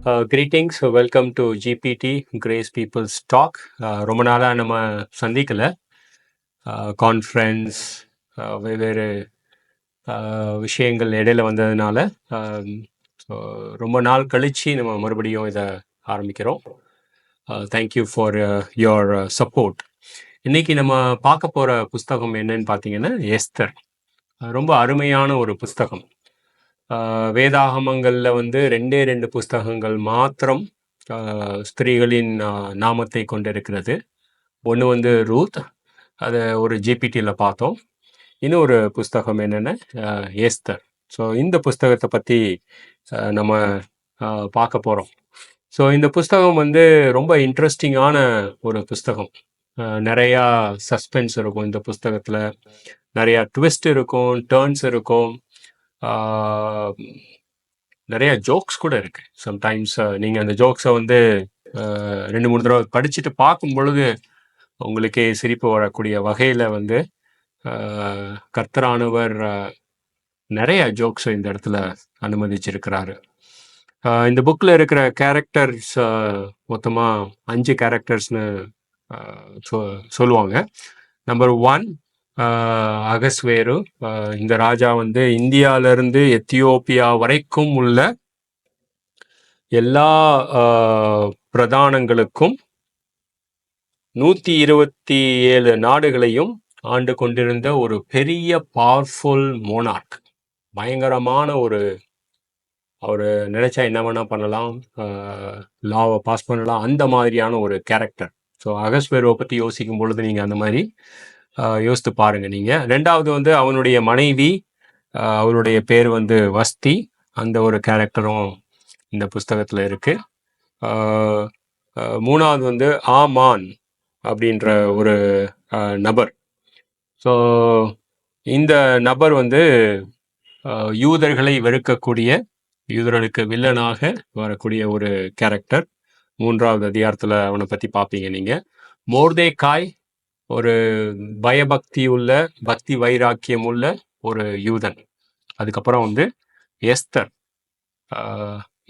Greetings, welcome to GPT Grace People's Talk. ரொம்ப நாளாக நம்ம சந்திக்கல. கான்ஃபரன்ஸ் வெவ்வேறு விஷயங்கள் இடையில வந்ததுனால so ரொம்ப நாள் கழித்து நம்ம மறுபடியும் இதை ஆரம்பிக்கிறோம். Thank you for your support. இன்றைக்கி நம்ம பார்க்க போகிற புஸ்தகம் என்னன்னு பார்த்தீங்கன்னா எஸ்தர். ரொம்ப அருமையான ஒரு புஸ்தகம். வேதாகமங்களில் வந்து ரெண்டு புஸ்தகங்கள் மாத்திரம் ஸ்திரீகளின் நாமத்தை கொண்டிருக்கிறது. ஒன்று வந்து ரூத், அதை ஒரு ஜிபிடியில் பார்த்தோம். இன்னொரு புஸ்தகம் என்னென்னா எஸ்தர். ஸோ இந்த புஸ்தகத்தை பற்றி நம்ம பார்க்க போகிறோம். ஸோ இந்த புஸ்தகம் வந்து ரொம்ப இன்ட்ரெஸ்டிங்கான ஒரு புஸ்தகம். நிறையா சஸ்பென்ஸ் இருக்கும் இந்த புஸ்தகத்தில், நிறையா ட்விஸ்ட் இருக்கும், டேர்ன்ஸ் இருக்கும், நிறைய ஜோக்ஸ் கூட இருக்குது. சம்டைம்ஸ் நீங்கள் அந்த ஜோக்ஸை வந்து 2-3 தடவை படிச்சுட்டு பார்க்கும் பொழுது உங்களுக்கே சிரிப்பு வரக்கூடிய வகையில் வந்து கர்த்தரானவர் நிறைய ஜோக்ஸை இந்த இடத்துல அனுமதிச்சிருக்கிறாரு. இந்த புக்கில் இருக்கிற கேரக்டர்ஸ் மொத்தமாக 5 கேரக்டர்ஸ்னு சொல்லுவாங்க. நம்பர் 1 அகஸ்வேரு. இந்த ராஜா வந்து இந்தியாவிலிருந்து எத்தியோப்பியா வரைக்கும் உள்ள எல்லா பிரதானங்களுக்கும் 127 நாடுகளையும் ஆண்டு கொண்டிருந்த ஒரு பெரிய பவர்ஃபுல் மோனார்க். பயங்கரமான அவர் நினைச்சா என்ன வேணா பண்ணலாம், லாவை பாஸ் பண்ணலாம், அந்த மாதிரியான ஒரு கேரக்டர். ஸோ அகஸ்வேருவை பற்றி யோசிக்கும் பொழுது நீங்கள் அந்த மாதிரி யோசித்து பாருங்கள். நீங்கள் ரெண்டாவது வந்து அவனுடைய மனைவி, அவருடைய பேர் வந்து வஸ்தி. அந்த ஒரு கேரக்டரும் இந்த புஸ்தகத்தில் இருக்குது. மூணாவது வந்து ஆமான் அப்படின்ற ஒரு நபர். ஸோ இந்த நபர் வந்து யூதர்களை வெறுக்கக்கூடிய, யூதர்களுக்கு வில்லனாக வரக்கூடிய ஒரு கேரக்டர். 3வது அதிகாரத்தில் அவனை பற்றி பார்ப்பீங்க நீங்கள். மோர்தேக்காய், ஒரு பயபக்தி உள்ள, பக்தி வைராக்கியம் உள்ள ஒரு யூதன். அதுக்கப்புறம் வந்து எஸ்தர்,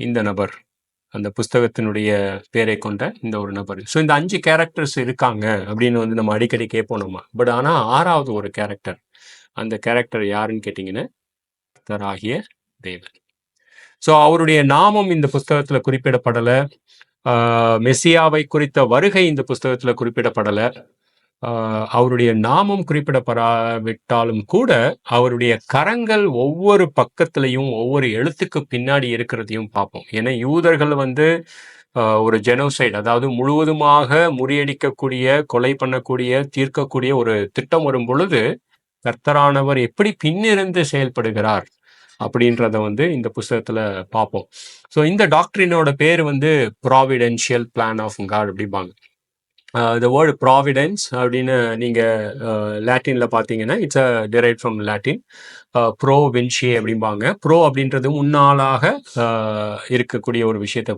இந்த நபர், அந்த புஸ்தகத்தினுடைய பேரை கொண்ட இந்த ஒரு நபர். ஸோ இந்த 5 கேரக்டர்ஸ் இருக்காங்க அப்படின்னு வந்து நம்ம அடிக்கடி கேட்போம் நம்ம. பட் ஆனால் 6வது ஒரு கேரக்டர், அந்த கேரக்டர் யாருன்னு கேட்டிங்கன்னா கர்த்தராகிய தேவன். ஸோ அவருடைய நாமம் இந்த புஸ்தகத்தில் குறிப்பிடப்படலை. மெசியாவை குறித்த வருகை இந்த புஸ்தகத்தில் குறிப்பிடப்படலை. அவருடைய நாமம் குறிப்பிடப்படாவிட்டாலும் கூட அவருடைய கரங்கள் ஒவ்வொரு பக்கத்திலையும் ஒவ்வொரு எழுத்துக்கு பின்னாடி இருக்கிறதையும் பார்ப்போம். ஏன்னா யூதர்கள் வந்து ஒரு ஜெனோசைட், அதாவது முழுவதுமாக முறியடிக்கக்கூடிய, கொலை பண்ணக்கூடிய, தீர்க்கக்கூடிய ஒரு திட்டம் வரும் பொழுது கர்த்தரானவர் எப்படி பின்னிருந்து செயல்படுகிறார் அப்படின்றத வந்து இந்த புஸ்தகத்துல பார்ப்போம். ஸோ இந்த டாக்டரினோட பேர் வந்து ப்ராவிடென்ஷியல் பிளான் ஆஃப் காட் அப்படிம்பாங்க. த வேர்டு ப்ராவிடன்ஸ் அப்படின்னு நீங்கள் லாட்டினில் பார்த்தீங்கன்னா it's a derive from Latin. ப்ரோ வின்ஷியே அப்படிம்பாங்க. ப்ரோ அப்படின்றது முன்னாளாக இருக்கக்கூடிய ஒரு விஷயத்தை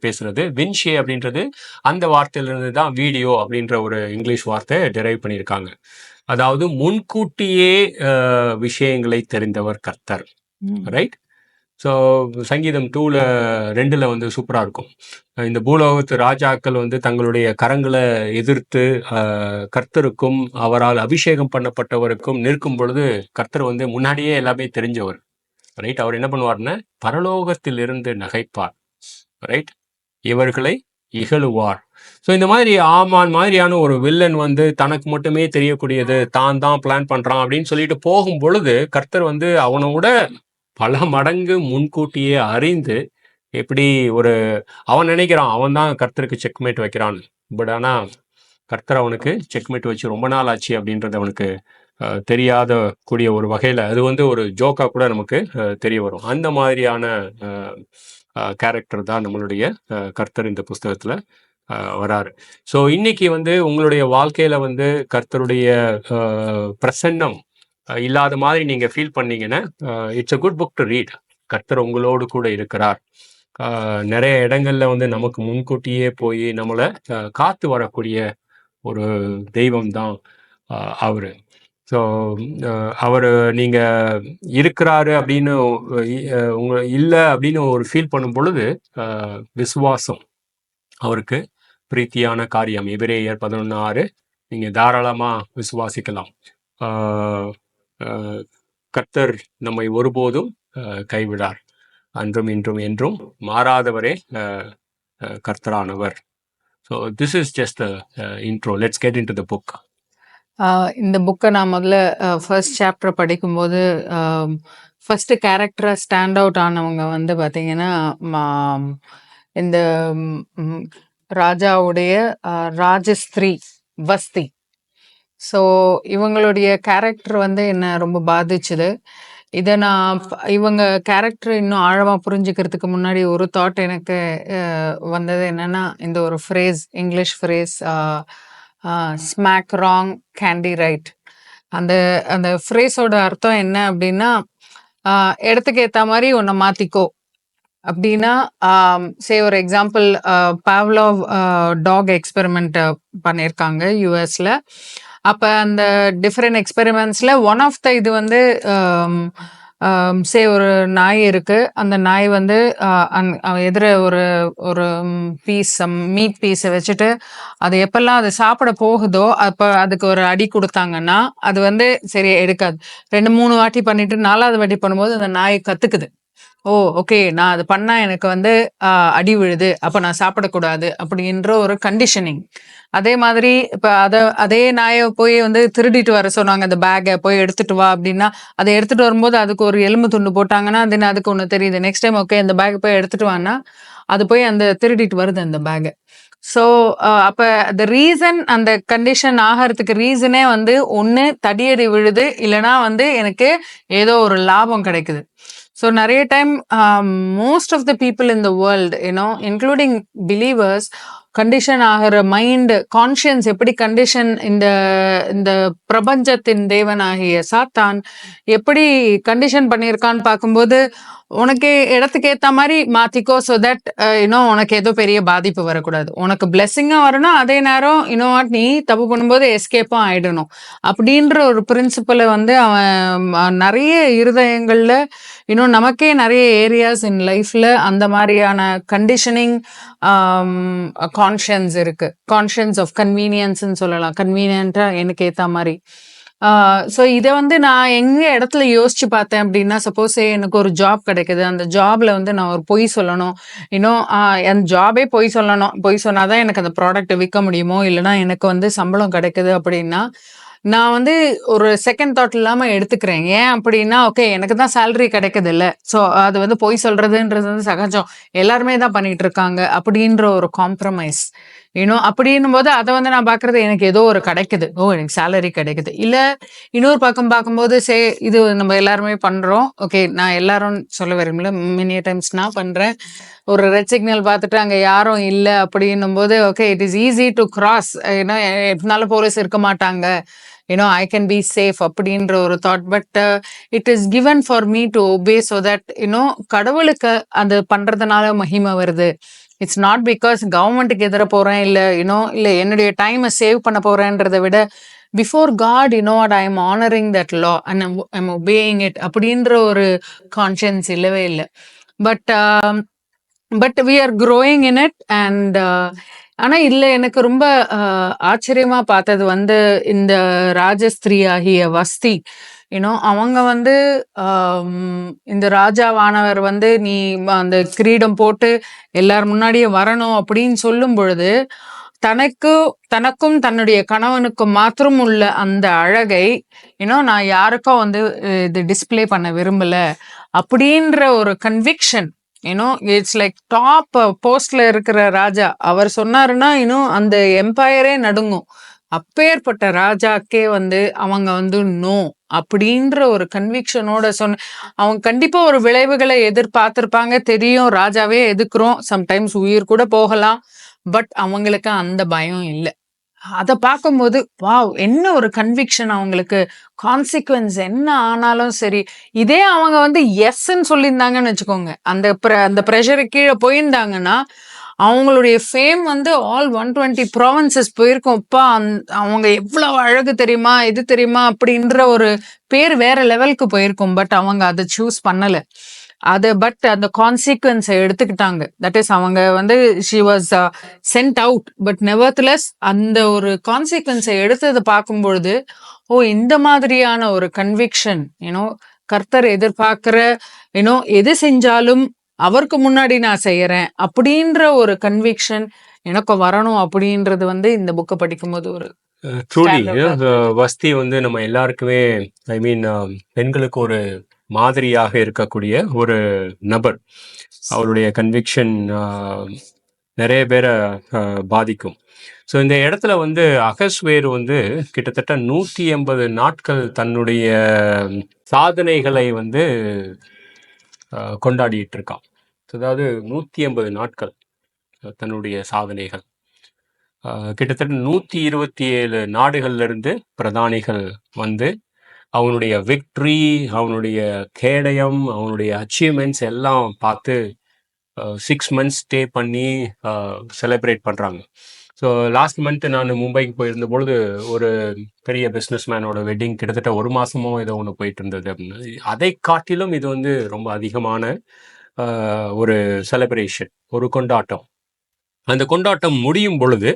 பேசுறது. வின்ஷியே அப்படின்றது அந்த வார்த்தையிலிருந்து தான் வீடியோ அப்படின்ற ஒரு இங்கிலீஷ் வார்த்தை டிரைவ் பண்ணியிருக்காங்க. அதாவது முன்கூட்டியே விஷயங்களை தெரிந்தவர் கர்த்தர், ரைட்? ஸோ சங்கீதம் 2:2 வந்து சூப்பராக இருக்கும். இந்த பூலோகத்து ராஜாக்கள் வந்து தங்களுடைய கரங்களை எதிர்த்து கர்த்தருக்கும் அவரால் அபிஷேகம் பண்ணப்பட்டவருக்கும் நிற்கும் பொழுது கர்த்தர் வந்து முன்னாடியே எல்லாமே தெரிஞ்சவர், ரைட்? அவர் என்ன பண்ணுவார்னா பரலோகத்தில் இருந்து நகைப்பார், ரைட்? இவர்களை இகழுவார். ஸோ இந்த மாதிரி ஆமான் மாதிரியான ஒரு வில்லன் வந்து தனக்கு மட்டுமே தெரியக்கூடியது, தான் பிளான் பண்ணுறான் அப்படின்னு சொல்லிட்டு போகும் பொழுது கர்த்தர் வந்து அவனோட பல மடங்கு முன்கூட்டியே அறிந்து, எப்படி அவன் நினைக்கிறான் அவன் தான் கர்த்தருக்கு செக்மேட் வைக்கிறான்னு. பட் ஆனால் கர்த்தர் அவனுக்கு செக்மேட் வச்சு ரொம்ப நாள் ஆச்சு அப்படின்றது அவனுக்கு தெரியாத கூடிய ஒரு வகையில் அது வந்து ஒரு ஜோக்காக கூட நமக்கு தெரிய வரும். அந்த மாதிரியான கேரக்டர் தான் நம்மளுடைய கர்த்தர் இந்த புஸ்தகத்தில் வராரு. ஸோ இன்னைக்கு வந்து உங்களுடைய வாழ்க்கையில் வந்து கர்த்தருடைய பிரசன்னம் இல்லாத மாதிரி நீங்கள் ஃபீல் பண்ணீங்கன்னா it's a good book to read. கர்த்தர் உங்களோடு கூட இருக்கிறார். நிறைய இடங்கள்ல வந்து நமக்கு முன்கூட்டியே போய் நம்மளை காத்து வரக்கூடிய ஒரு தெய்வம் தான் அவரு. ஸோ அவர் நீங்கள் இருக்கிறாரு அப்படின்னு உங்க இல்லை அப்படின்னு ஒரு ஃபீல் பண்ணும் பொழுது விசுவாசம் அவருக்கு பிரீத்தியான காரியம். எபிரேயர் 11:6 நீங்கள் தாராளமாக விசுவாசிக்கலாம். கர்த்தர் நம்மை ஒருபோதும் கைவிடார். அன்றும் இன்றும் என்றும் மாறாதவரே கர்த்தரானவர். So this is just intro. Let's get into the book. இந்த புக்கை நான் முதல்ல ஃபர்ஸ்ட் சாப்டர் படிக்கும்போது ஃபர்ஸ்ட் கேரக்டரா ஸ்டாண்ட் அவுட் ஆனவங்க வந்து பார்த்தீங்கன்னா இந்த ராஜாவுடைய ராஜஸ்திரீ வஸ்தி. ஸோ இவங்களுடைய கேரக்டர் வந்து என்ன ரொம்ப பாதிச்சுது. இதை நான் இவங்க கேரக்டர் இன்னும் ஆழமாக புரிஞ்சுக்கிறதுக்கு முன்னாடி ஒரு தாட் எனக்கு வந்தது என்னன்னா, இந்த ஒரு phrase, English phrase, smack wrong candy right. அந்த அந்த ஃப்ரேஸோட அர்த்தம் என்ன அப்படின்னா, இடத்துக்கு ஏற்ற மாதிரி உன்னை மாற்றிக்கோ அப்படின்னா. சே ஒரு எக்ஸாம்பிள், பாவ்லோவ் டாக் எக்ஸ்பெரிமெண்ட் பண்ணியிருக்காங்க யூஎஸ்ல. அப்போ அந்த டிஃப்ரெண்ட் எக்ஸ்பெரிமெண்ட்ஸில் ஒன் ஆஃப் த இது வந்து சே ஒரு நாய் இருக்கு. அந்த நாய் வந்து எதிர ஒரு ஒரு பீஸ் மீட் பீஸை வச்சுட்டு அது எப்பெல்லாம் அது சாப்பிட போகுதோ அப்போ அதுக்கு ஒரு அடி கொடுத்தாங்கன்னா அது வந்து சரி எடுக்காது. 2-3 வாட்டி பண்ணிட்டு 4வது வாட்டி பண்ணும்போது அந்த நாய் கத்துக்குது. ஓ ஓகே, நான் அது பண்ணா எனக்கு வந்து அடி விழுது, அப்ப நான் சாப்பிடக்கூடாது அப்படின்ற ஒரு கண்டிஷனிங். அதே மாதிரி இப்ப அதே நாயை போய் வந்து திருடிட்டு வர சொன்னாங்க, அந்த பேக்கை போய் எடுத்துட்டு வா அப்படின்னா, அதை எடுத்துட்டு வரும்போது அதுக்கு ஒரு எலும்பு துண்டு போட்டாங்கன்னா தென் அதுக்கு ஒன்று தெரியுது. நெக்ஸ்ட் டைம் ஓகே அந்த பேக்கை போய் எடுத்துட்டு வான்னா அது போய் அந்த திருடிட்டு வருது அந்த பேக்கை. ஸோ அப்ப அந்த ரீசன், அந்த கண்டிஷன் ஆகிறதுக்கு ரீசனே வந்து ஒன்று தடியடி விழுது, இல்லைன்னா வந்து எனக்கு ஏதோ ஒரு லாபம் கிடைக்குது. ஸோ நிறைய time most of the people in the world including believers condition ஆகிற மைண்ட் கான்ஷியன்ஸ் எப்படி கண்டிஷன் இந்த இந்த பிரபஞ்சத்தின் தேவனாகிய சாத்தான் எப்படி கண்டிஷன் பண்ணியிருக்கான்னு பார்க்கும்போது, உனக்கு இடத்துக்கு ஏற்ற மாதிரி மாத்திக்கோ, ஸோ தட் உனக்கு ஏதோ பெரிய பாதிப்பு வரக்கூடாது. உனக்கு பிளெஸ்ஸிங்காக வரணும், அதே நேரம் வாட் நீ தப்பு பண்ணும்போது எஸ்கேப்பும் ஆயிடணும் அப்படின்ற ஒரு பிரின்சிபலை வந்து அவன் நிறைய இருதயங்கள்ல நமக்கே நிறைய ஏரியாஸ் இன் லைஃப்ல அந்த மாதிரியான கண்டிஷனிங் கான்ஷியன்ஸ் இருக்கு. கான்ஷியன்ஸ் ஆஃப் கன்வீனியன்ஸ்ன்னு சொல்லலாம். கன்வீனியன்ட்டா எனக்கு ஏற்ற மாதிரி. ஸோ இதை வந்து நான் எங்க இடத்துல யோசிச்சு பார்த்தேன் அப்படின்னா, சப்போஸ் எனக்கு ஒரு ஜாப் கிடைக்குது, அந்த ஜாப்ல வந்து நான் ஒரு பொய் சொல்லணும், என் ஜாபே பொய் சொல்லணும், பொய் சொன்னாதான் எனக்கு அந்த ப்ராடக்ட்டை விற்க முடியுமோ, இல்லைன்னா எனக்கு வந்து சம்பளம் கிடைக்குது அப்படின்னா நான் வந்து ஒரு செகண்ட் தாட் இல்லாம எடுத்துக்கிறேன். ஏன் அப்படின்னா, ஓகே எனக்கு தான் சேலரி கிடைக்குது இல்ல, ஸோ அது வந்து பொய் சொல்றதுன்றது வந்து சகஜம், எல்லாருமே தான் பண்ணிட்டு இருக்காங்க அப்படின்ற ஒரு காம்ப்ரமைஸ் அப்படின்னும் போது அதை வந்து நான் பாக்குறது எனக்கு ஏதோ ஒரு கிடைக்குது, ஓ எனக்கு சேலரி கிடைக்குது. இல்ல இன்னொரு பக்கம் பார்க்கும்போது இது நம்ம எல்லாருமே பண்றோம். ஓகே நான் எல்லாரும் சொல்ல விரும்பல, மெனி டைம்ஸ் நான் பண்றேன். ஒரு ரெட் சிக்னல் பார்த்துட்டு அங்க யாரும் இல்லை அப்படின்னும் போது okay it is easy to cross, எப்படினாலும் போலீஸ் இருக்க மாட்டாங்க, I can be safe அப்படின்ற ஒரு thought. But it is given for me to obey so that கடவுளுக்கு அது பண்றதுனால மகிமை வருது. இட்ஸ் நாட் பிகாஸ் கவர்மெண்ட்டுக்கு எதிர போறேன், இல்லை என்னுடைய டைமை சேவ் பண்ண போறேன்றதை விட before God I am honouring that law and I'm obeying it அப்படின்ற ஒரு கான்ஷியன்ஸ் இல்லவே இல்லை. But we are growing in it. And ஆனா இல்ல எனக்கு ரொம்ப ஆச்சரியமா பார்த்தது வந்து இந்த ராஜஸ்திரீ ஆகிய வஸ்தி. அவங்க வந்து இந்த ராஜாவானவர் வந்து நீ அந்த கிரீடம் போட்டு எல்லார் முன்னாடியே வரணும் அப்படின்னு சொல்லும் பொழுது தனக்கும் தன்னுடைய கணவனுக்கும் மாத்திரம் உள்ள அந்த அழகை நான் யாருக்கும் வந்து இது டிஸ்பிளே பண்ண விரும்பல அப்படின்ற ஒரு கன்விக்ஷன். இட்ஸ் லைக் டாப் போஸ்ட்ல இருக்கிற ராஜா அவர் சொன்னாருன்னா அந்த எம்பையரே நடுங்கும். அப்பேற்பட்ட ராஜாக்கே வந்து அவங்க வந்து நோ அப்படின்ற ஒரு கன்விக்ஷனோட அவங்க கண்டிப்பா ஒரு விளைவுகளை எதிர்பார்த்திருப்பாங்க. தெரியும் ராஜாவே எதுக்குறோம், சம்டைம்ஸ் உயிர் கூட போகலாம், பட் அவங்களுக்கு அந்த பயம் இல்லை. அதை பார்க்கும்போது வாவ் என்ன ஒரு கன்விக்ஷன் அவங்களுக்கு. கான்சிக்வன்ஸ் என்ன ஆனாலும் சரி, இதே அவங்க வந்து எஸ்ன்னு சொல்லியிருந்தாங்கன்னு வச்சுக்கோங்க, அந்த ப்ரெஷருக்கு கீழே போயிருந்தாங்கன்னா அவங்களுடைய ஃபேம் வந்து ஆல் 120 ப்ராவின்சஸ் போயிருக்கும். அப்பா! அவங்க எவ்வளவு அழகு தெரியுமா? இது தெரியுமா? அப்படின்ற ஒரு பேர் வேற லெவலுக்கு போயிருக்கும். பட் அவங்க அத சூஸ் பண்ணல. பட் அந்த கான்சிக்வென்ஸ எடுத்துக்கிட்டாங்க. தட் இஸ் அவங்க வந்து she was send out. But nevertheless அந்த ஒரு கான்சிக்வென்ஸ எடுத்தத பார்க்கும்பொழுது, ஓ! இந்த மாதிரியான ஒரு கன்விக்ஷன் கர்த்தர் எதிர்பார்க்கிற எது செஞ்சாலும் அவருக்கு முன்னாடி நான் செய்யறேன் அப்படின்ற ஒரு கன்விக்ஷன் எனக்கு வரணும் அப்படின்றது வந்து இந்த புக்க படிக்கும்போது ஒரு ட்ரூலி ஸ்டாண்ட் அவுட் வஸ்தி வந்து நம்ம எல்லாருக்குமே ஐ மீன் பெண்களுக்கு ஒரு மாதிரியாக இருக்கக்கூடிய ஒரு நபர். அவருடைய கன்விக்ஷன் நிறைய பேரை பாதிக்கும். ஸோ இந்த இடத்துல வந்து அகஸ்வேரு வந்து கிட்டத்தட்ட 180 நாட்கள் தன்னுடைய சாதனைகளை வந்து கொண்டாடிட்டு இருக்கான். அதாவது 180 நாட்கள் தன்னுடைய சாதனைகள். கிட்டத்தட்ட 127 நாடுகள்ல இருந்து பிரதானிகள் வந்து அவனுடைய விக்ட்ரி, அவனுடைய கேடயம், அவனுடைய அச்சீவ்மெண்ட்ஸ் எல்லாம் பார்த்து 6 மந்த்ஸ் ஸ்டே பண்ணி செலிப்ரேட் பண்ணுறாங்க. ஸோ லாஸ்ட் மந்த் நான் மும்பைக்கு போயிருந்த பொழுது ஒரு பெரிய பிஸ்னஸ் மேனோட வெட்டிங் கிட்டத்தட்ட 1 மாதமோ ஏதோ ஒன்று போயிட்டு இருந்தது அப்படின்னு. அதை காட்டிலும் இது வந்து ரொம்ப அதிகமான ஒரு செலிப்ரேஷன், ஒரு கொண்டாட்டம். அந்த கொண்டாட்டம் முடியும் பொழுது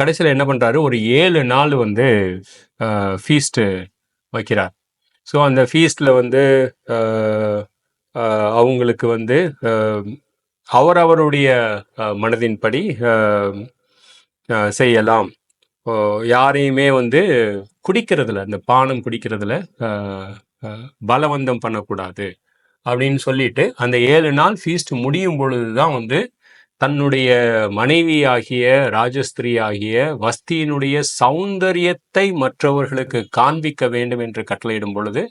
கடைசியில் என்ன பண்ணுறாரு, ஒரு 7 நாள் வந்து ஃபீஸ்ட்டு வைக்கிறார். ஸோ அந்த ஃபீஸ்டில் வந்து அவங்களுக்கு வந்து அவரவருடைய மனதின்படி செய்யலாம். யாரையுமே வந்து குடிக்கிறதுல, இந்த பானம் குடிக்கிறதுல பலவந்தம் பண்ணக்கூடாது அப்படின்னு சொல்லிட்டு அந்த 7 நாள் ஃபீஸ்ட் முடியும் பொழுது தான் வந்து தன்னுடைய மனைவி ஆகிய ராஜஸ்திரீ ஆகிய வஸ்தியினுடைய சௌந்தரியத்தை மற்றவர்களுக்கு காண்பிக்க வேண்டும் என்று கட்டளையிடும் பொழுது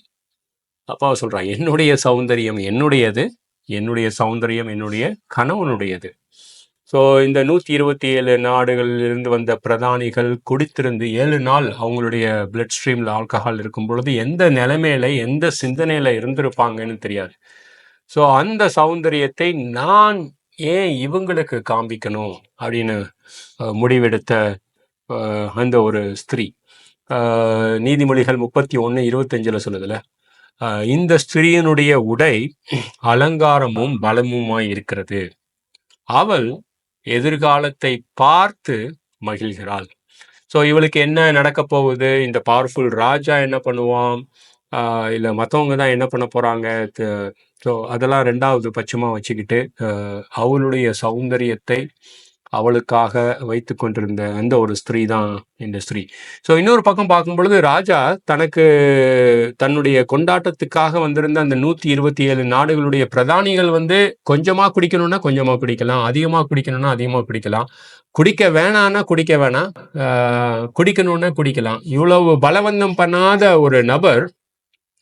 அப்பாவை சொல்றான், என்னுடைய சௌந்தரியம் என்னுடையது, என்னுடைய சௌந்தரியம் என்னுடைய கணவனுடையது. ஸோ இந்த 127 நாடுகளிலிருந்து வந்த பிரதானிகள் குடித்திருந்து 7 நாள் அவங்களுடைய பிளட் ஸ்ட்ரீமில் ஆல்கஹால் இருக்கும் பொழுது எந்த நிலைமையில எந்த சிந்தனையில இருந்திருப்பாங்கன்னு தெரியாது. ஸோ அந்த சௌந்தரியத்தை நான் ஏன் இவங்களுக்கு காண்பிக்கணும் அப்படின்னு முடிவெடுத்த அந்த ஒரு ஸ்திரீ. நீதிமொழிகள் 31:25 சொல்லுதுல, இந்த ஸ்திரீயினுடைய உடை அலங்காரமும் பலமுமாய் இருக்கிறது, அவள் எதிர்காலத்தை பார்த்து மகிழ்கிறாள். ஸோ இவளுக்கு என்ன நடக்க போகுது, இந்த பவர்ஃபுல் ராஜா என்ன பண்ணுவான், இல்லை மற்றவங்க தான் என்ன பண்ண போகிறாங்க, ஸோ அதெல்லாம் ரெண்டாவது பட்சமாக வச்சுக்கிட்டு அவளுடைய சௌந்தரியத்தை அவளுக்காக வைத்து கொண்டிருந்த அந்த ஒரு ஸ்திரீ தான் இந்த ஸ்திரீ. ஸோ இன்னொரு பக்கம் பார்க்கும் பொழுது ராஜா தனக்கு தன்னுடைய கொண்டாட்டத்துக்காக வந்திருந்த அந்த 127 நாடுகளுடைய பிரதானிகள் வந்து கொஞ்சமாக குடிக்கணும்னா கொஞ்சமாக குடிக்கலாம், அதிகமாக குடிக்கணும்னா அதிகமாக குடிக்கலாம், குடிக்க வேணான்னா குடிக்க வேணாம், குடிக்கணும்னா குடிக்கலாம். இவ்வளவு பலவந்தம் பண்ணாத ஒரு நபர்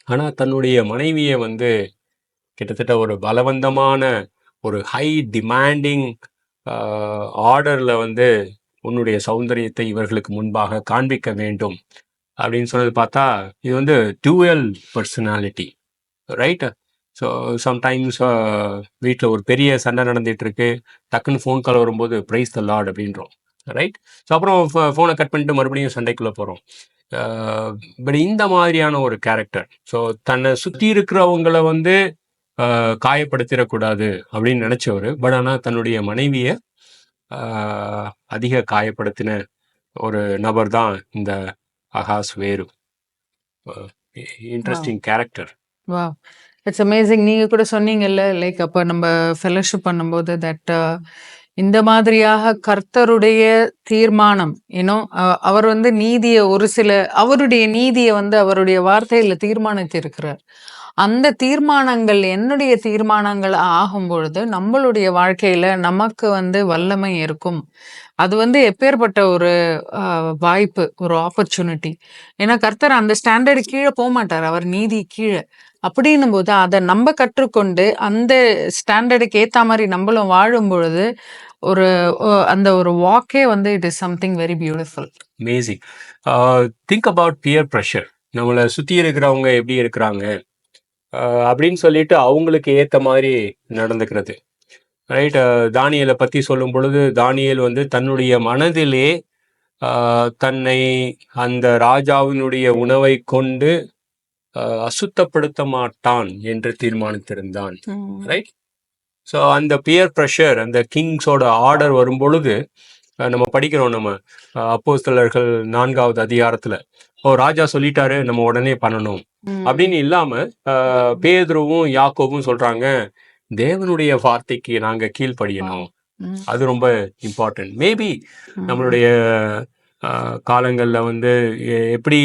ஆனால் தன்னுடைய மனைவியை வந்து கிட்டத்தட்ட ஒரு பலவந்தமான ஒரு ஹை டிமாண்டிங் ஆர்டரில் வந்து உன்னுடைய சௌந்தரியத்தை இவர்களுக்கு முன்பாக காண்பிக்க வேண்டும் அப்படின்னு சொன்னது பார்த்தா இது வந்து dual personality, right? So sometimes வீட்டில் ஒரு பெரிய சண்டை நடந்துகிட்டு இருக்கு, டக்குன்னு ஃபோன் கால் வரும்போது ப்ரைஸ் த லார்ட் அப்படின்றோம், ரைட்? ஸோ அப்புறம் ஃபோனை கட் பண்ணிட்டு மறுபடியும் சண்டைக்குள்ளே போகிறோம். பட் இந்த மாதிரியான ஒரு கேரக்டர், ஸோ தன்னை சுற்றி இருக்கிறவங்களை வந்து காயப்படுத்திடக்கூடாது அப்படின்னு நினச்சவர். பட் ஆனால் தன்னுடைய மனைவியை அதிக காயப்படுத்தின ஒரு நபர் தான் இந்த அகாஸ்வேரு. Interesting character. Wow, it's amazing. நீங்க கூட சொன்னீங்கல்ல, லைக் அப்போ நம்ம ஃபெலோஷிப் பண்ணும்போது தட் இந்த மாதிரியாக கர்த்தருடைய தீர்மானம் அவர் வந்து நீதியை அவருடைய நீதியை வந்து அவருடைய வார்த்தையில தீர்மானித்திருக்கிறார். அந்த தீர்மானங்கள் என்னுடைய தீர்மானங்கள் ஆகும் பொழுது நம்மளுடைய வாழ்க்கையில நமக்கு வந்து வல்லமை இருக்கும். அது வந்து எப்பேற்பட்ட ஒரு வாய்ப்பு, ஒரு ஆப்பர்ச்சுனிட்டி. ஏன்னா கர்த்தர் அந்த ஸ்டாண்டர்டு கீழே போக மாட்டார், அவர் நீதி கீழே. அப்படின்னும் போது அதை நம்ம கற்றுக்கொண்டு அந்த ஸ்டாண்டர்டுக்கு ஏத்த மாதிரி நம்மளும் வாழும் பொழுது அந்த ஒரு வாக்கே வந்து it is something very beautiful. Amazing. Think about peer pressure. நம்மளை சுற்றி இருக்கிறவங்க எப்படி இருக்கிறாங்க அப்படின்னு சொல்லிட்டு அவங்களுக்கு ஏற்ற மாதிரி நடந்துக்கிறது. ரைட். தானியேலை பற்றி சொல்லும் பொழுது தானியேல் வந்து தன்னுடைய மனதிலே தன்னை அந்த ராஜாவினுடைய உணவை கொண்டு அசுத்தப்படுத்த மாட்டான் என்று தீர்மானித்திருந்தான். ரைட். ஸோ அந்த பியர் ப்ரெஷர், அந்த கிங்ஸோட ஆர்டர் வரும் பொழுது நம்ம படிக்கிறோம், நம்ம அப்போஸ்தலர்கள் 4வது அதிகாரத்தில், ராஜா சொல்லிட்டாரு நம்ம உடனே பண்ணணும் அப்படின்னு இல்லாம பேதுருவும் யாக்கோபும் சொல்றாங்க, தேவனுடைய வார்த்தைக்கு நாங்க கீழ்ப்படியணும். அது ரொம்ப இம்பார்ட்டன்ட். மேபி நம்மளுடைய காலங்களில் வந்து எப்படி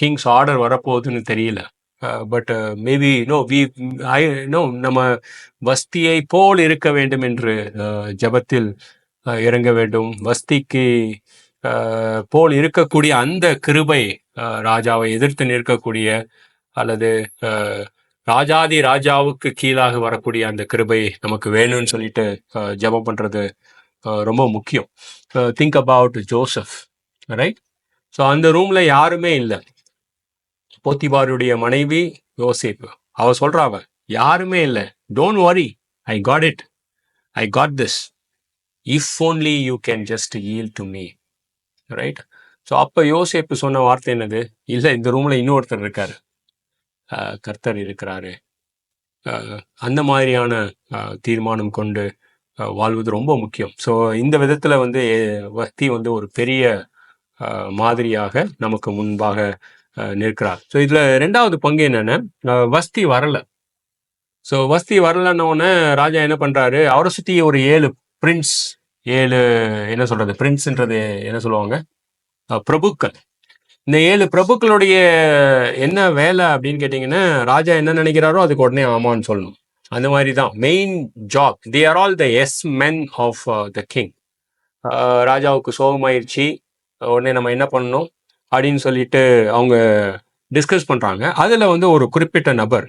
கிங்ஸ் ஆர்டர் வரப்போகுதுன்னு தெரியல. பட் மேபி நம்ம வஸ்தியை போல் இருக்க வேண்டும் என்று ஜெபத்தில் இறங்க வேண்டும். வஸ்திக்கு போல் இருக்கக்கூடிய அந்த கிருபை, ராஜாவை எதிர்த்து நிற்கக்கூடிய அல்லது ராஜாதி ராஜாவுக்கு கீழாக வரக்கூடிய அந்த கிருபை நமக்கு வேணும்னு சொல்லிட்டு ஜெபம் பண்றது ரொம்ப முக்கியம். Think about Joseph, right. So அந்த ரூம்ல யாருமே இல்லை. போத்திபாருடைய மனைவி யோசேப்பு, அவ சொல்றாவ யாருமே இல்லை, don't worry, I got it, I got this, if only you can just eel to me, right. So அப்போ யோசேப்பு சொன்ன வார்த்தை என்னது? இல்லை, இந்த ரூம்ல இன்னொருத்தர் இருக்காரு, கர்த்தர் இருக்கிறாரு. அந்த மாதிரியான தீர்மானம் கொண்டு வாழ்வது ரொம்ப முக்கியம். ஸோ இந்த விதத்தில் வந்து வஸ்தி வந்து ஒரு பெரிய மாதிரியாக நமக்கு முன்பாக நிற்கிறார். ஸோ இதில் 2வது பங்கு என்னென்னா, வஸ்தி வரலை. ஸோ வஸ்தி வரலன்னொன்னே ராஜா என்ன பண்ணுறாரு, அவரை சுற்றி ஒரு 7 பிரின்ஸ், 7 என்ன சொல்கிறது, பிரின்ஸ்ன்றது என்ன சொல்லுவாங்க, பிரபுக்கள். இந்த 7 பிரபுக்களுடைய என்ன வேலை அப்படின்னு கேட்டிங்கன்னா, ராஜா என்ன நினைக்கிறாரோ அதுக்கு உடனே ஆமான்னு சொல்லணும். அந்த மாதிரி தான் main job. They are all the yes men of the king. ராஜாவுக்கு சோகமாயிருச்சு, உடனே நம்ம என்ன பண்ணணும் அப்படின்னு சொல்லிட்டு அவங்க டிஸ்கஸ் பண்ணுறாங்க. அதில் வந்து ஒரு குறிப்பிட்ட நபர்,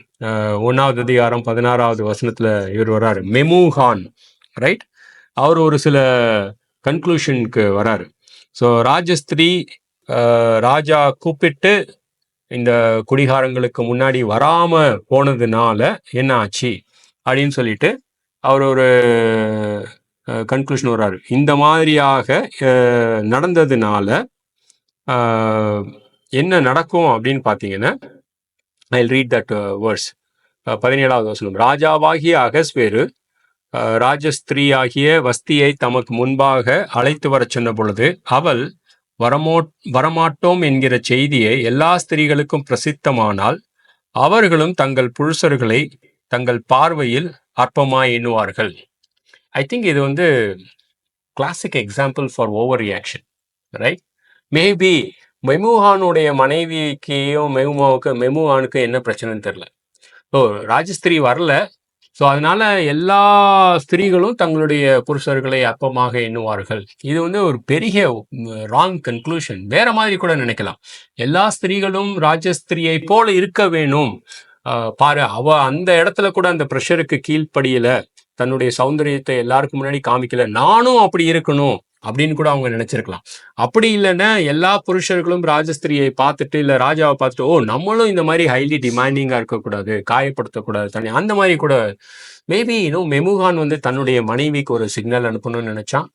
1வது அதிகாரம் 16வது வசனத்தில் இவர் வராரு, மெமுகான், ரைட். அவர் ஒரு சில கன்க்ளூஷனுக்கு வராரு. ஸோ ராஜஸ்திரீ ராஜா கூப்பிட்டு இந்த குடிகாரங்களுக்கு முன்னாடி வராம போனதுனால என்ன ஆச்சு அப்படின்னு சொல்லிட்டு அவர் ஒரு கன்க்ளூஷன் வர்றாரு. இந்த மாதிரியாக நடந்ததுனால என்ன நடக்கும் அப்படின்னு பார்த்தீங்கன்னா, ஐ ரீட் தட் வேர்ஸ். 17வது வசனம், ராஜாவாகிய அகஸ்வேரு ராஜஸ்திரீயாகிய வஸ்தியை தமக்கு முன்பாக அழைத்து வர சொன்ன பொழுது அவள் வரமாட்டோம் என்கிற செய்தியை எல்லா ஸ்திரீகளுக்கும் பிரசித்தமானால் அவர்களும் தங்கள் புருஷர்களை தங்கள் பார்வையில் அற்பமாய் எண்ணுவார்கள். ஐ திங்க் இது வந்து classic example for overreaction, right. Maybe மெமுகானுடைய மனைவிக்கும் மெமுகானுக்கு என்ன பிரச்சனைன்னு தெரியல. ராஜஸ்திரீ வரல, ஸோ அதனால எல்லா ஸ்திரீகளும் தங்களுடைய புருஷர்களை அற்பமாக எண்ணுவார்கள். இது வந்து ஒரு பெரிய ராங் கன்க்ளூஷன். வேற மாதிரி கூட நினைக்கலாம், எல்லா ஸ்திரீகளும் ராஜஸ்திரியை போல இருக்க வேணும். பாரு, அவ அந்த இடத்துல கூட அந்த ப்ரெஷருக்கு கீழ்ப்படியல, தன்னுடைய சௌந்தரியத்தை எல்லாருக்கும் முன்னாடி காமிக்கல, நானும் அப்படி இருக்கணும் அப்படின்னு கூட அவங்க நினைச்சிருக்கலாம். அப்படி இல்லைன்னா எல்லா புருஷர்களும் ராஜஸ்திரியை பார்த்துட்டு இல்லை ராஜாவை பார்த்துட்டு நம்மளும் இந்த மாதிரி ஹைலி டிமாண்டிங்கா இருக்கக்கூடாது, காயப்படுத்தக்கூடாது தனி, அந்த மாதிரி கூட மேபி மெமுகான் வந்து தன்னுடைய மனைவிக்கு ஒரு சிக்னல் அனுப்பணும்னு நினைச்சான்.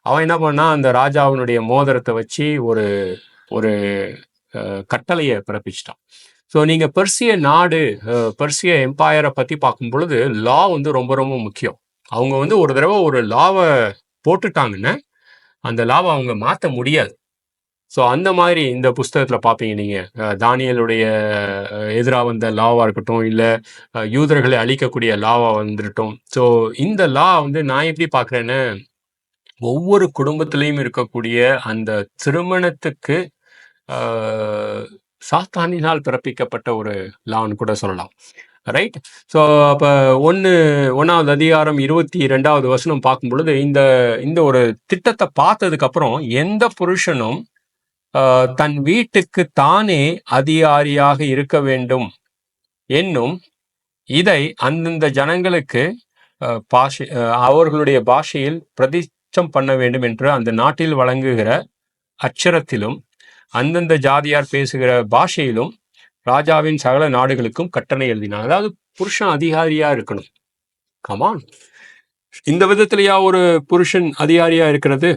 அவன் என்ன பண்ணா, அந்த ராஜாவினுடைய மோதிரத்தை வச்சு ஒரு ஒரு கட்டளையை பிறப்பிச்சிட்டான். ஸோ நீங்கள் பெர்சிய நாடு, பெர்சிய எம்பையரை பற்றி பார்க்கும் பொழுது லா வந்து ரொம்ப ரொம்ப முக்கியம். அவங்க வந்து ஒரு தடவை ஒரு லாவை போட்டுட்டாங்கன்னா அந்த லாவை அவங்க மாற்ற முடியாது. ஸோ அந்த மாதிரி இந்த புஸ்தகத்தில் பார்ப்பீங்க நீங்கள், தானியேலுடைய எதிராக வந்த லாவாக இருக்கட்டும், இல்லை யூதர்களை அழிக்கக்கூடிய லாவாக வந்துட்டோம். ஸோ இந்த லா வந்து நான் எப்படி பார்க்குறேன்னு, ஒவ்வொரு குடும்பத்திலையும் இருக்கக்கூடிய அந்த திருமணத்துக்கு சாத்தானினால் பிறப்பிக்கப்பட்ட ஒரு லான்னு கூட சொல்லலாம், ரைட். ஸோ அப்போ 1வது அதிகாரம் 22வது வசனம் பார்க்கும் பொழுது இந்த ஒரு திட்டத்தை பார்த்ததுக்கு அப்புறம் எந்த புருஷனும் தன் வீட்டுக்கு தானே அதிகாரியாக இருக்க வேண்டும் என்னும் இதை அந்தந்த ஜனங்களுக்கு அவர்களுடைய பாஷையில் பிரதிஷ்டம் பண்ண வேண்டும் என்று அந்த நாட்டில் வழங்குகிற அச்சரத்திலும் அந்தந்த ஜாதியார் பேசுகிற பாஷையிலும் ராஜாவின் சகல நாடுகளுக்கும் கட்டளை எழுதினார். அதாவது புருஷன் அதிகாரியா இருக்கணும். கமான், இந்த விதத்திலேயா ஒரு புருஷன் அதிகாரியா இருக்கிறது?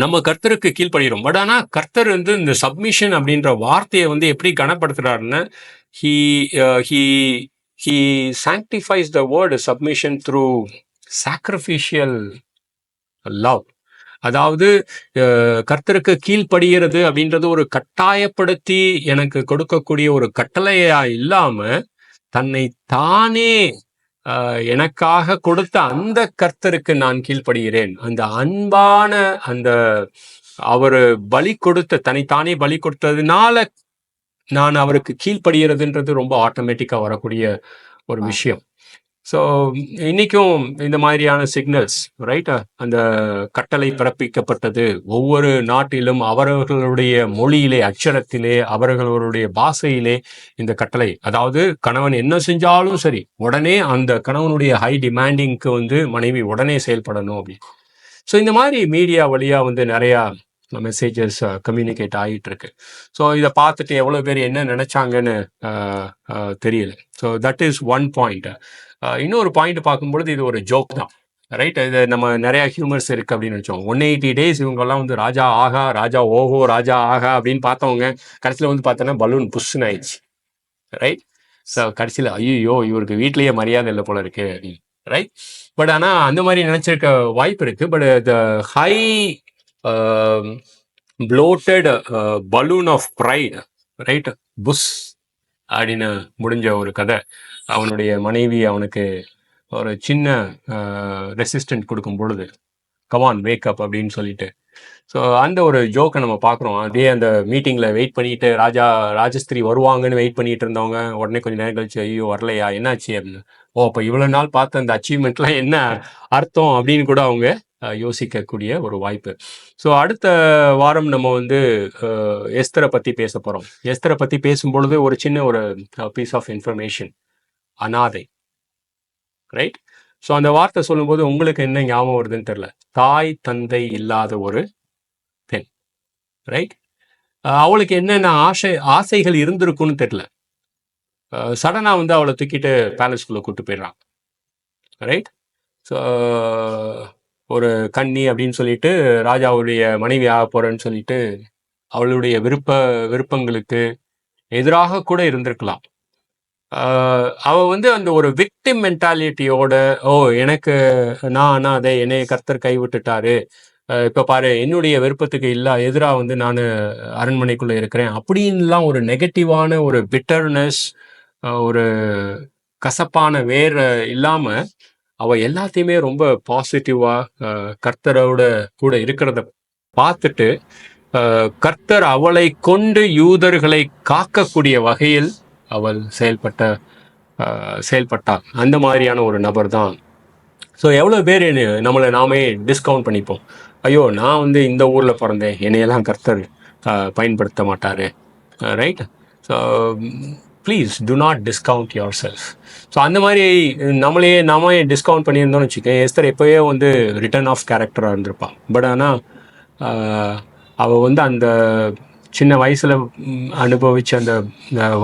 நம்ம கர்த்தருக்கு கீழ்ப்படுகிறோம். பட் ஆனா கர்த்தர் வந்து இந்த சப்மிஷன் அப்படின்ற வார்த்தையை வந்து எப்படி கனப்படுத்துறாருன்னா, he he he sanctifies the word submission through sacrificial love. அதாவது கர்த்தருக்கு கீழ்ப்படுகிறது அப்படின்றது ஒரு கட்டாயப்படுத்தி எனக்கு கொடுக்கக்கூடிய ஒரு கட்டளையா இல்லாம, தன்னை தானே எனக்காக கொடுத்த அந்த கர்த்தருக்கு நான் கீழ்ப்படுகிறேன். அந்த அன்பான அந்த அவரு பலி கொடுத்த தன்னைத்தானே பலி கொடுத்ததுனால நான் அவருக்கு கீழ்ப்படுகிறதுன்றது ரொம்ப ஆட்டோமேட்டிக்கா வரக்கூடிய ஒரு விஷயம். ஸோ இன்னைக்கும் இந்த மாதிரியான சிக்னல்ஸ் ரைட், அந்த கட்டளை பிறப்பிக்கப்பட்டது ஒவ்வொரு நாட்டிலும் அவரவர்களுடைய மொழியிலே, அச்சரத்திலே, அவர்களுடைய பாஷையிலே இந்த கட்டளை. அதாவது கணவன் என்ன செஞ்சாலும் சரி, உடனே அந்த கணவனுடைய ஹை டிமாண்டிங்க்கு வந்து மனைவி உடனே செயல்படணும் அப்படி. ஸோ இந்த மாதிரி மீடியா வழியா வந்து நிறையா மெசேஜஸ் கம்யூனிகேட் ஆகிட்டு இருக்கு. ஸோ இதை பார்த்துட்டு எவ்வளோ பேர் என்ன நினைச்சாங்கன்னு தெரியல. So that is one point. இன்னொரு பாயிண்ட் பார்க்கும்பொழுது இது ஒரு ஜோக் தான், ரைட். இது நம்ம நிறையா ஹியூமர்ஸ் இருக்குது அப்படின்னு நினச்சோம். 180 days இவங்கெல்லாம் வந்து ராஜா ஆகா, ராஜா ஓஹோ, ராஜா ஆகா அப்படின்னு பார்த்தவங்க கடைசியில் வந்து பார்த்தோன்னா பலூன் புஷ்ன்னு ஆயிடுச்சு, ரைட். ஸோ கடைசியில் ஐயோ இவருக்கு வீட்லேயே மரியாதை இல்லை போல இருக்கு அப்படின்னு, ரைட். பட் ஆனால் அந்த மாதிரி நினச்சிருக்க வாய்ப்பு இருக்குது. But the high bloated balloon of pride, right, push அப்படின்னு முடிஞ்ச ஒரு கதை. அவனுடைய மனைவி அவனுக்கு ஒரு சின்ன ரெசிஸ்டன்ட் கொடுக்கும் பொழுது கமான் வேக்கப் அப்படின்னு சொல்லிட்டு, ஸோ அந்த ஒரு ஜோக்கை நம்ம பார்க்குறோம். அதே அந்த மீட்டிங்கில் வெயிட் பண்ணிட்டு ராஜஸ்திரி வருவாங்கன்னு வெயிட் பண்ணிட்டு இருந்தவங்க உடனே கொஞ்சம் நேரம் கழிச்சு ஐயோ வரலையா என்னாச்சு அப்படின்னு, ஓ அப்போ இவ்வளோ நாள் பார்த்த அந்த அச்சீவ்மெண்ட்லாம் என்ன அர்த்தம் அப்படின்னு கூட அவங்க யோசிக்கக்கூடிய ஒரு வாய்ப்பு. ஸோ அடுத்த வாரம் நம்ம வந்து எஸ்தரை பற்றி பேச போகிறோம். எஸ்தரை பற்றி பேசும்பொழுது ஒரு சின்ன ஒரு பீஸ் ஆஃப் இன்ஃபர்மேஷன், அனாதை, ரைட். ஸோ அந்த வார்த்தை சொல்லும்போது உங்களுக்கு என்ன ஞாபகம் வருதுன்னு தெரில. தாய் தந்தை இல்லாத ஒரு பெண், ரைட். அவளுக்கு என்னென்ன ஆசைகள் இருந்திருக்குன்னு தெரில. சடனாக வந்து அவளை தூக்கிட்டு பேலஸ்குள்ளே கூப்பிட்டு போயிடுறான், ரைட். ஸோ ஒரு கன்னி அப்படின்னு சொல்லிட்டு ராஜாவுடைய மனைவி ஆக போறேன்னு சொல்லிட்டு அவளுடைய விருப்பங்களுக்கு எதிராக கூட இருந்திருக்கலாம். அவ வந்து அந்த ஒரு விக்டிம் மென்டாலிட்டியோட, ஓ எனக்கு நான் அதை என்னைய கர்த்தர் கைவிட்டுட்டாரு, இப்போ பாரு என்னுடைய விருப்பத்துக்கு எதிராக வந்து நான் அரண்மனைக்குள்ளே இருக்கிறேன் அப்படின்லாம் ஒரு நெகட்டிவான ஒரு பிட்டர்னஸ், ஒரு கசப்பான வேர் இல்லாமல் அவ எல்லாத்தையுமே ரொம்ப பாசிட்டிவாக கர்த்தரோட கூட இருக்கிறத பார்த்துட்டு கர்த்தர் அவளை கொண்டு யூதர்களை காக்கக்கூடிய வகையில் அவள் செயல்பட்டாள். அந்த மாதிரியான ஒரு நபர் தான். ஸோ எவ்வளோ பேர் நம்மளை நாமே டிஸ்கவுண்ட் பண்ணிப்போம். ஐயோ நான் வந்து இந்த ஊரில் பிறந்தேன், என்னையெல்லாம் கர்த்தர் பயன்படுத்த மாட்டார், right. So please to not discount your self. So அந்த மாதிரி நாம டிஸ்கவுண்ட் பண்ணியிருந்தோம்னு வச்சுக்கேன், எஸ்தர் எப்போவே வந்து ரிட்டர்ன் ஆஃப் கேரக்டராக இருந்திருப்பாள். பட் ஆனால் அவள் வந்து அந்த சின்ன வயசில் அனுபவித்த அந்த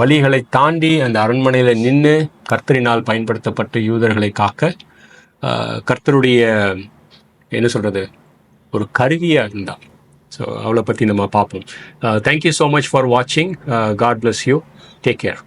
வழிகளை தாண்டி அந்த அரண்மனையில் நின்று கர்த்தரினால் பயன்படுத்தப்பட்டு யூதர்களை காக்க கர்த்தருடைய என்ன சொல்கிறது ஒரு கருவியாக இருந்தாள். ஸோ அவளை பற்றி நம்ம பார்ப்போம். தேங்க்யூ ஸோ மச் ஃபார் வாட்சிங். God bless you. Take care.